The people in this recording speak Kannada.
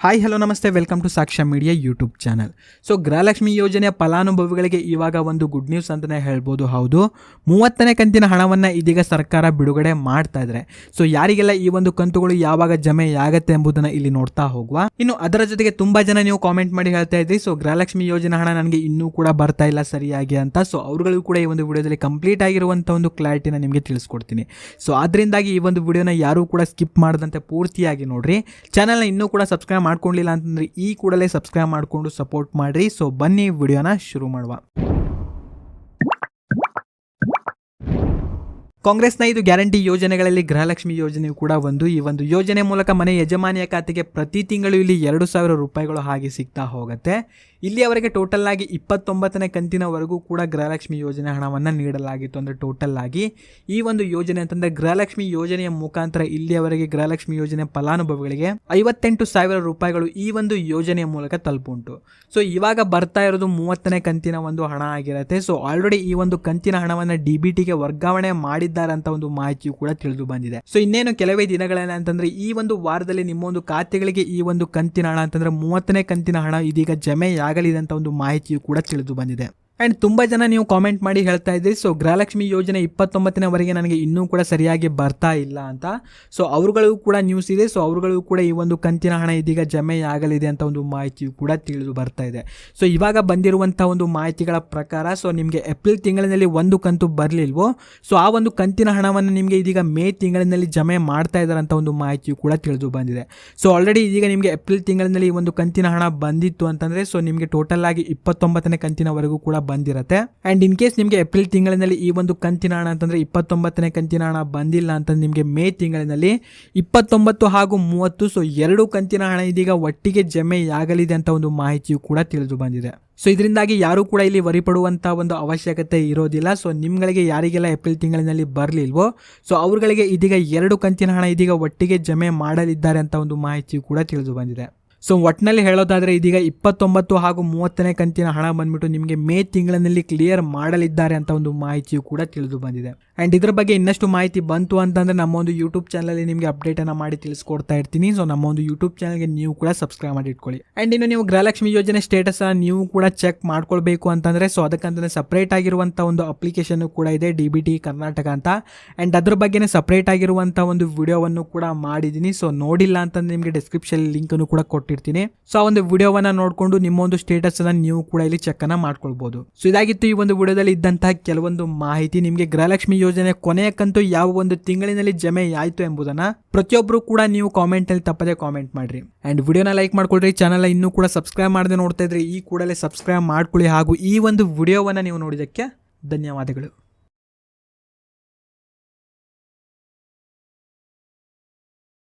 ಹಾಯ್ ಹಲೋ ನಮಸ್ತೆ, ವೆಲ್ಕಮ್ ಟು ಸಾಕ್ಷ್ಯ media YouTube channel. So Gruhalakshmi ಯೋಜನೆಯ ಫಲಾನುಭವಿಗಳಿಗೆ ಇವಾಗ ಒಂದು ಗುಡ್ ನ್ಯೂಸ್ ಅಂತಲೇ ಹೇಳ್ಬೋದು. ಹೌದು, 30ನೇ ಕಂತಿನ ಹಣವನ್ನು ಇದೀಗ ಸರ್ಕಾರ ಬಿಡುಗಡೆ ಮಾಡ್ತಾ ಇದ್ದಾರೆ. ಸೊ ಯಾರಿಗೆಲ್ಲ ಈ ಒಂದು ಕಂತುಗಳು ಯಾವಾಗ ಜಮೆ ಆಗುತ್ತೆ ಎಂಬುದನ್ನು ಇಲ್ಲಿ ನೋಡ್ತಾ ಹೋಗುವ. ಇನ್ನು ಅದರ ಜೊತೆಗೆ ತುಂಬಾ ಜನ ನೀವು ಕಾಮೆಂಟ್ ಮಾಡಿ ಹೇಳ್ತಾ ಇದ್ರಿ, ಸೊ ಗೃಹಲಕ್ಷ್ಮಿ ಯೋಜನೆ ಹಣ ನನಗೆ ಇನ್ನೂ ಕೂಡ ಬರ್ತಾ ಇಲ್ಲ ಸರಿಯಾಗಿ ಅಂತ. ಸೊ ಅವ್ರುಗಳಿಗೂ ಕೂಡ ಈ ಒಂದು ವಿಡಿಯೋದಲ್ಲಿ ಕಂಪ್ಲೀಟ್ ಆಗಿರುವಂಥ ಒಂದು ಕ್ಲಾರಿಟಿನ ನಿಮಗೆ ತಿಳಿಸ್ಕೊಡ್ತೀನಿ. ಸೊ ಅದರಿಂದಾಗಿ ಈ ಒಂದು ವಿಡಿಯೋನ ಯಾರು ಕೂಡ ಸ್ಕಿಪ್ ಮಾಡದಂತೆ ಪೂರ್ತಿಯಾಗಿ ನೋಡ್ರಿ. ಚಾನಲ್ನ ಇನ್ನೂ ಕೂಡ ಸಬ್ಸ್ಕ್ರೈಬ್ ಮಾಡ್ಕೊಂಡಿಲ್ಲ ಅಂತಂದ್ರೆ ಈ ಕೂಡಲೇ ಸಬ್ಸ್ಕ್ರೈಬ್ ಮಾಡಿಕೊಂಡು ಸಪೋರ್ಟ್ ಮಾಡ್ರಿ. ಸೊ ಬನ್ನಿ ವಿಡಿಯೋನ ಶುರು ಮಾಡುವ. ಕಾಂಗ್ರೆಸ್ನ 5 ಗ್ಯಾರಂಟಿ ಯೋಜನೆಗಳಲ್ಲಿ ಗೃಹಲಕ್ಷ್ಮಿ ಯೋಜನೆಯು ಕೂಡ ಒಂದು. ಈ ಒಂದು ಯೋಜನೆ ಮೂಲಕ ಮನೆ ಯಜಮಾನಿಯ ಖಾತೆಗೆ ಪ್ರತಿ ತಿಂಗಳು ಇಲ್ಲಿ 2,000 ರೂಪಾಯಿಗಳು ಹಾಗೆ ಸಿಗ್ತಾ ಹೋಗುತ್ತೆ. ಇಲ್ಲಿಯವರೆಗೆ ಟೋಟಲ್ ಆಗಿ 29ನೇ ಕಂತಿನವರೆಗೂ ಕೂಡ ಗೃಹಲಕ್ಷ್ಮಿ ಯೋಜನೆ ಹಣವನ್ನು ನೀಡಲಾಗಿತ್ತು. ಅಂದರೆ ಟೋಟಲ್ ಆಗಿ ಈ ಒಂದು ಯೋಜನೆ ಅಂತಂದರೆ ಗೃಹಲಕ್ಷ್ಮಿ ಯೋಜನೆಯ ಮುಖಾಂತರ ಇಲ್ಲಿಯವರೆಗೆ ಗೃಹಲಕ್ಷ್ಮಿ ಯೋಜನೆ ಫಲಾನುಭವಿಗಳಿಗೆ 58,000 ರೂಪಾಯಿಗಳು ಈ ಒಂದು ಯೋಜನೆಯ ಮೂಲಕ ತಲುಪುಂಟು. ಸೊ ಇವಾಗ ಬರ್ತಾ ಇರೋದು 30ನೇ ಕಂತಿನ ಒಂದು ಹಣ ಆಗಿರುತ್ತೆ. ಸೊ ಆಲ್ರೆಡಿ ಈ ಒಂದು ಕಂತಿನ ಹಣವನ್ನು DBTಗೆ ವರ್ಗಾವಣೆ ಮಾಡಿದ್ದಾರೆ ಅಂತ ಒಂದು ಮಾಹಿತಿಯು ಕೂಡ ತಿಳಿದು ಬಂದಿದೆ. ಸೊ ಇನ್ನೇನು ಕೆಲವೇ ದಿನಗಳನ್ನ ಅಂತಂದ್ರೆ ಈ ಒಂದು ವಾರದಲ್ಲಿ ನಿಮ್ಮ ಒಂದು ಖಾತೆಗಳಿಗೆ ಈ ಒಂದು ಕಂತಿನ ಹಣ ಅಂತಂದ್ರೆ 30ನೇ ಕಂತಿನ ಹಣ ಇದೀಗ ಜಮೆ ಆಗಲಿದೆ ಅಂತ ಒಂದು ಮಾಹಿತಿಯು ಕೂಡ ತಿಳಿದು ಬಂದಿದೆ. ಆ್ಯಂಡ್ ತುಂಬ ಜನ ನೀವು ಕಾಮೆಂಟ್ ಮಾಡಿ ಹೇಳ್ತಾ ಇದ್ದೀರಿ, ಸೊ ಗೃಹಲಕ್ಷ್ಮಿ ಯೋಜನೆ 29ನೇವರೆಗೆ ನನಗೆ ಇನ್ನೂ ಕೂಡ ಸರಿಯಾಗಿ ಬರ್ತಾ ಇಲ್ಲ ಅಂತ. ಸೊ ಅವ್ರುಗಳಿಗೂ ಕೂಡ ನ್ಯೂಸ್ ಇದೆ. ಸೊ ಅವ್ರುಗಳಿಗೂ ಕೂಡ ಈ ಒಂದು ಕಂತಿನ ಹಣ ಇದೀಗ ಜಮೆ ಆಗಲಿದೆ ಅಂತ ಒಂದು ಮಾಹಿತಿಯು ಕೂಡ ತಿಳಿದು ಬರ್ತಾ ಇದೆ. ಸೊ ಇವಾಗ ಬಂದಿರುವಂಥ ಒಂದು ಮಾಹಿತಿಗಳ ಪ್ರಕಾರ ಸೊ ನಿಮಗೆ ಏಪ್ರಿಲ್ ತಿಂಗಳಿನಲ್ಲಿ ಒಂದು ಕಂತು ಬರಲಿಲ್ವೋ, ಸೊ ಆ ಒಂದು ಕಂತಿನ ಹಣವನ್ನು ನಿಮಗೆ ಇದೀಗ ಮೇ ತಿಂಗಳಿನಲ್ಲಿ ಜಮೆ ಮಾಡ್ತಾ ಇದ್ದಾರೆ ಅಂತ ಒಂದು ಮಾಹಿತಿಯು ಕೂಡ ತಿಳಿದು ಬಂದಿದೆ. ಸೊ ಆಲ್ರೆಡಿ ಇದೀಗ ನಿಮಗೆ ಏಪ್ರಿಲ್ ತಿಂಗಳಿನಲ್ಲಿ ಈ ಒಂದು ಕಂತಿನ ಹಣ ಬಂದಿತ್ತು ಅಂತಂದರೆ ಸೊ ನಿಮಗೆ ಟೋಟಲ್ ಆಗಿ 29ನೇ ಕಂತಿನವರೆಗೂ ಕೂಡ ಬಂದಿರುತ್ತೆ. ಅಂಡ್ ಇನ್ ಕೇಸ್ ನಿಮಗೆ ಏಪ್ರಿಲ್ ತಿಂಗಳಿನಲ್ಲಿ ಈ ಒಂದು ಕಂತಿನ ಹಣ ಅಂತಂದ್ರೆ 29ನೇ ಕಂತಿನ ಹಣ ಬಂದಿಲ್ಲ ಅಂತಂದ್ರೆ ನಿಮಗೆ ಮೇ ತಿಂಗಳಿನಲ್ಲಿ 29 ಹಾಗೂ 30 ಸೊ 2 ಕಂತಿನ ಹಣ ಇದೀಗ ಒಟ್ಟಿಗೆ ಜಮೆ ಆಗಲಿದೆ ಅಂತ ಒಂದು ಮಾಹಿತಿಯು ಕೂಡ ತಿಳಿದು ಬಂದಿದೆ. ಸೊ ಇದರಿಂದಾಗಿ ಯಾರು ಕೂಡ ಇಲ್ಲಿ ವರಿ ಪಡುವಂಥ ಒಂದು ಅವಶ್ಯಕತೆ ಇರೋದಿಲ್ಲ. ಸೊ ನಿಮ್ಗಳಿಗೆ ಯಾರಿಗೆಲ್ಲ ಏಪ್ರಿಲ್ ತಿಂಗಳಿನಲ್ಲಿ ಬರಲಿಲ್ವೋ ಸೊ ಅವ್ರುಗಳಿಗೆ ಇದೀಗ 2 ಕಂತಿನ ಹಣ ಇದೀಗ ಒಟ್ಟಿಗೆ ಜಮೆ ಮಾಡಲಿದ್ದಾರೆ ಅಂತ ಒಂದು ಮಾಹಿತಿಯು ಕೂಡ ತಿಳಿದು ಬಂದಿದೆ. ಸೊ ಒಟ್ಟಿನಲ್ಲಿ ಹೇಳೋದಾದರೆ ಇದೀಗ 29 ಹಾಗೂ 30ನೇ ಕಂತಿನ ಹಣ ಬಂದ್ಬಿಟ್ಟು ನಿಮಗೆ ಮೇ ತಿಂಗಳಿನಲ್ಲಿ ಕ್ಲಿಯರ್ ಮಾಡಲಿದ್ದಾರೆ ಅಂತ ಒಂದು ಮಾಹಿತಿಯು ಕೂಡ ತಿಳಿದು ಬಂದಿದೆ. ಆ್ಯಂಡ್ ಇದ್ರ ಬಗ್ಗೆ ಇನ್ನಷ್ಟು ಮಾಹಿತಿ ಬಂತು ಅಂತಂದರೆ ನಮ್ಮ ಒಂದು ಯೂಟ್ಯೂಬ್ ಚಾನಲಲ್ಲಿ ನಿಮಗೆ ಅಪ್ಡೇಟನ್ನು ಮಾಡಿ ತಿಳಿಸ್ಕೊಡ್ತಾ ಇರ್ತೀನಿ. ಸೊ ನಮ್ಮ ಒಂದು ಯೂಟ್ಯೂಬ್ ಚಾನಲ್ಗೆ ನೀವು ಕೂಡ ಸಬ್ಸ್ಕ್ರೈಬ್ ಮಾಡಿ ಇಟ್ಕೊಳ್ಳಿ. ಆ್ಯಂಡ್ ಇನ್ನು ನೀವು ಗೃಹಲಕ್ಷ್ಮಿ ಯೋಜನೆ ಸ್ಟೇಟಸನ್ನು ನೀವು ಕೂಡ ಚೆಕ್ ಮಾಡ್ಕೊಳ್ಬೇಕು ಅಂತಂದರೆ ಸೊ ಅದಕ್ಕಂತಲೇ ಸಪ್ರೇಟ್ ಆಗಿರುವಂಥ ಒಂದು ಅಪ್ಲಿಕೇಶನ್ ಕೂಡ ಇದೆ, DBT ಕರ್ನಾಟಕ ಅಂತ. ಆ್ಯಂಡ್ ಅದ್ರ ಬಗ್ಗೆನೇ ಸಪ್ರೇಟ್ ಆಗಿರುವಂಥ ಒಂದು ವಿಡಿಯೋವನ್ನು ಕೂಡ ಮಾಡಿದ್ದೀನಿ. ಸೊ ನೋಡಿಲ್ಲ ಅಂತಂದ್ರೆ ನಿಮಗೆ ಡಿಸ್ಕ್ರಿಪ್ಷನ್ ಲಿಂಕನ್ನು ಕೂಡ ಕೊಟ್ಟಿರ್ತೀನಿ. ಸೊ ಆ ಒಂದು ವಿಡಿಯೋವನ್ನ ನೋಡಿಕೊಂಡು ನಿಮ್ಮ ಒಂದು ಸ್ಟೇಟಸ್ ಅನ್ನ ನೀವು ಕೂಡ ಇಲ್ಲಿ ಚೆಕ್ ಅನ್ನ ಮಾಡ್ಕೊಳ್ಬಹುದು. ಸೊ ಇದಾಗಿತ್ತು ಈ ಒಂದು ವಿಡಿಯೋದಲ್ಲಿ ಇದ್ದಂತಹ ಕೆಲವೊಂದು ಮಾಹಿತಿ. ನಿಮಗೆ ಗೃಹಲಕ್ಷ್ಮಿ ಯೋಜನೆ ಕೊನೆಯ ಕಂತು ಯಾವ ಒಂದು ತಿಂಗಳಿನಲ್ಲಿ ಜಮೆ ಆಯ್ತು ಎಂಬುದನ್ನ ಪ್ರತಿಯೊಬ್ಬರು ಕೂಡ ನೀವು ಕಾಮೆಂಟ್ ಅಲ್ಲಿ ತಪ್ಪದೆ ಕಾಮೆಂಟ್ ಮಾಡ್ರಿ. ಅಂಡ್ ವಿಡಿಯೋನ ಲೈಕ್ ಮಾಡ್ಕೊಳ್ರಿ. ಚಾನಲ್ ಇನ್ನೂ ಕೂಡ ಸಬ್ಸ್ಕ್ರೈಬ್ ಮಾಡದೆ ನೋಡ್ತಾ ಇದ್ರೆ ಈ ಕೂಡಲೇ ಸಬ್ಸ್ಕ್ರೈಬ್ ಮಾಡ್ಕೊಳ್ಳಿ. ಹಾಗೂ ಈ ಒಂದು ವಿಡಿಯೋವನ್ನ ನೀವು ನೋಡಿದಕ್ಕೆ ಧನ್ಯವಾದಗಳು.